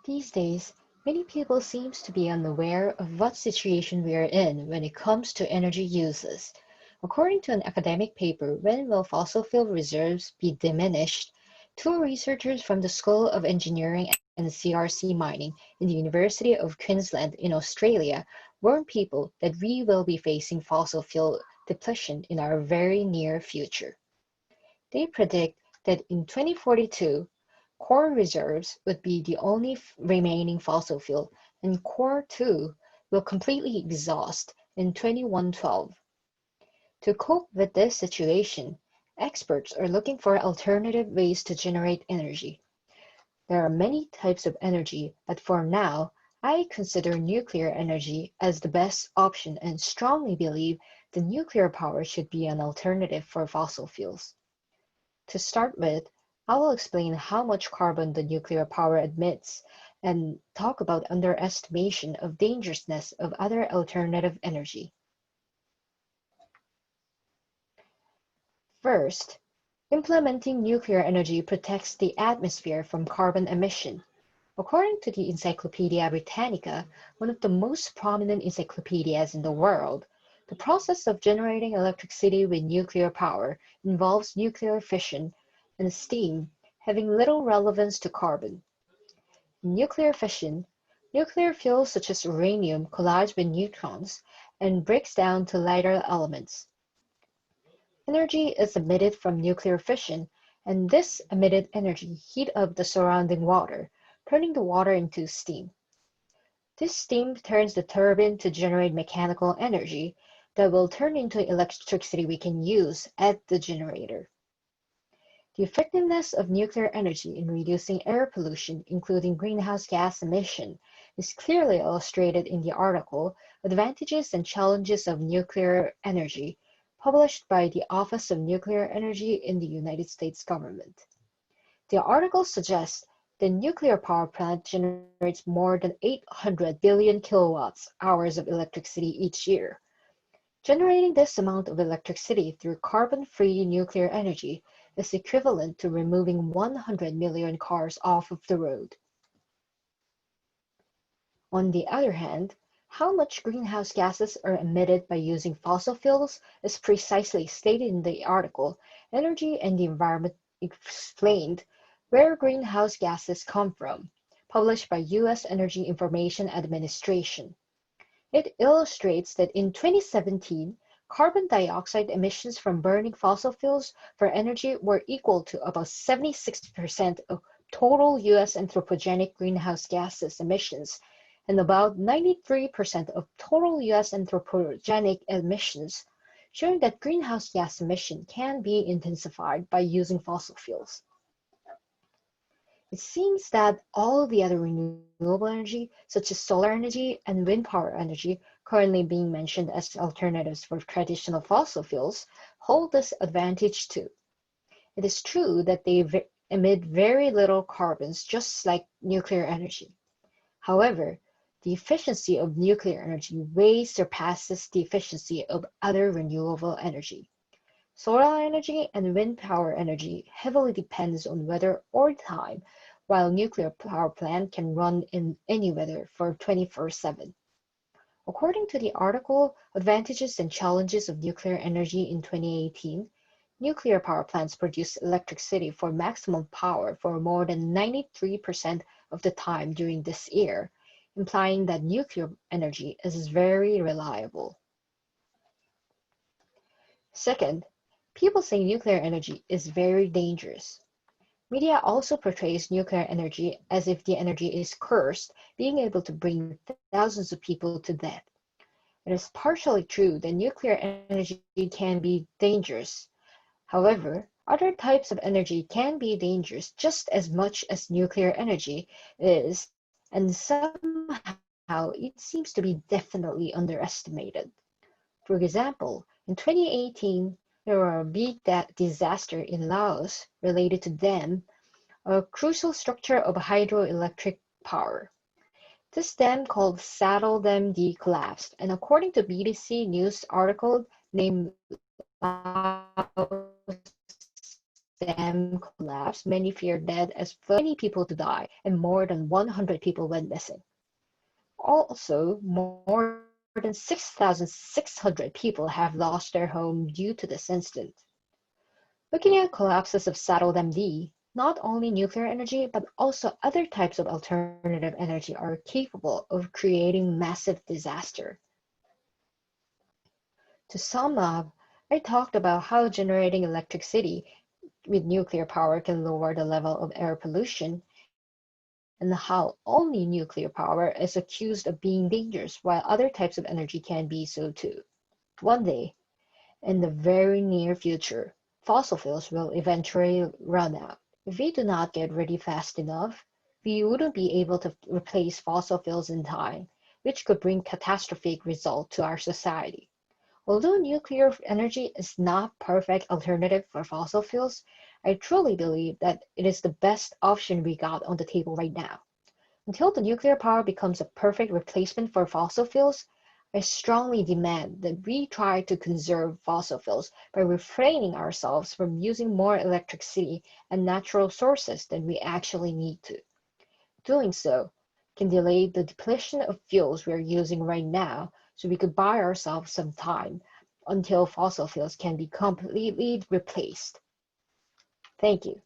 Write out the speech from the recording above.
These days, many people seem to be unaware of what situation we are in when it comes to energy uses. According to an academic paper, when will fossil fuel reserves be diminished? Two researchers from the School of Engineering and CRC Mining in the University of Queensland in Australia warn people that we will be facing fossil fuel depletion in our very near future. They predict that in 2042, core reserves would be the only remaining fossil fuel, and core 2 will completely exhaust in 2112. To cope with this situation, experts are looking for alternative ways to generate energy. There are many types of energy, but for now, I consider nuclear energy as the best option and strongly believe the nuclear power should be an alternative for fossil fuels. To start with, I will explain how much carbon the nuclear power emits and talk about underestimation of dangerousness of other alternative energy. First, implementing nuclear energy protects the atmosphere from carbon emission. According to the Encyclopedia Britannica, one of the most prominent encyclopedias in the world, the process of generating electricity with nuclear power involves nuclear fission and steam having little relevance to carbon. In nuclear fission, nuclear fuel such as uranium collides with neutrons and breaks down to lighter elements. Energy is emitted from nuclear fission, and this emitted energy heat up the surrounding water, turning the water into steam. This steam turns the turbine to generate mechanical energy that will turn into electricity we can use at the generator. The effectiveness of nuclear energy in reducing air pollution, including greenhouse gas emission, is clearly illustrated in the article Advantages and Challenges of Nuclear Energy, published by the Office of Nuclear Energy in the United States government. The article suggests the nuclear power plant generates more than 800 billion kilowatt hours of electricity each year. Generating this amount of electricity through carbon-free nuclear energy is equivalent to removing 100 million cars off of the road. On the other hand, how much greenhouse gases are emitted by using fossil fuels is precisely stated in the article Energy and the Environment Explained, Where Greenhouse Gases Come From, published by U.S. Energy Information Administration. It illustrates that in 2017, carbon dioxide emissions from burning fossil fuels for energy were equal to about 76% of total U.S. anthropogenic greenhouse gases emissions and about 93% of total U.S. anthropogenic emissions, showing that greenhouse gas emission can be intensified by using fossil fuels. It seems that all the other renewable energy, such as solar energy and wind power energy, currently being mentioned as alternatives for traditional fossil fuels, hold this advantage too. It is true that they emit very little carbons, just like nuclear energy. However, the efficiency of nuclear energy way surpasses the efficiency of other renewable energy. Solar energy and wind power energy heavily depends on weather or time, while nuclear power plant can run in any weather for 24/7. According to the article Advantages and Challenges of Nuclear Energy in 2018, nuclear power plants produce electricity for maximum power for more than 93% of the time during this year, implying that nuclear energy is very reliable. Second, people say nuclear energy is very dangerous. Media also portrays nuclear energy as if the energy is cursed, being able to bring thousands of people to death. It is partially true that nuclear energy can be dangerous. However, other types of energy can be dangerous just as much as nuclear energy is, and somehow it seems to be definitely underestimated. For example, in 2018, there were a big disaster in Laos related to dam, a crucial structure of hydroelectric power. This dam called Saddle Dam D collapsed, and according to BBC News article named Laos dam collapsed, many feared death as many people to die, and more than 100 people went missing. Also, more than 6,600 people have lost their home due to this incident. Looking at collapses of Saddle MD, not only nuclear energy but also other types of alternative energy are capable of creating massive disaster. To sum up, I talked about how generating electricity with nuclear power can lower the level of air pollution, and how only nuclear power is accused of being dangerous while other types of energy can be so too. One day, in the very near future, fossil fuels will eventually run out. If we do not get ready fast enough, we wouldn't be able to replace fossil fuels in time, which could bring catastrophic results to our society. Although nuclear energy is not a perfect alternative for fossil fuels, I truly believe that it is the best option we got on the table right now. Until the nuclear power becomes a perfect replacement for fossil fuels, I strongly demand that we try to conserve fossil fuels by refraining ourselves from using more electricity and natural sources than we actually need to. Doing so can delay the depletion of fuels we are using right now so we could buy ourselves some time until fossil fuels can be completely replaced. Thank you.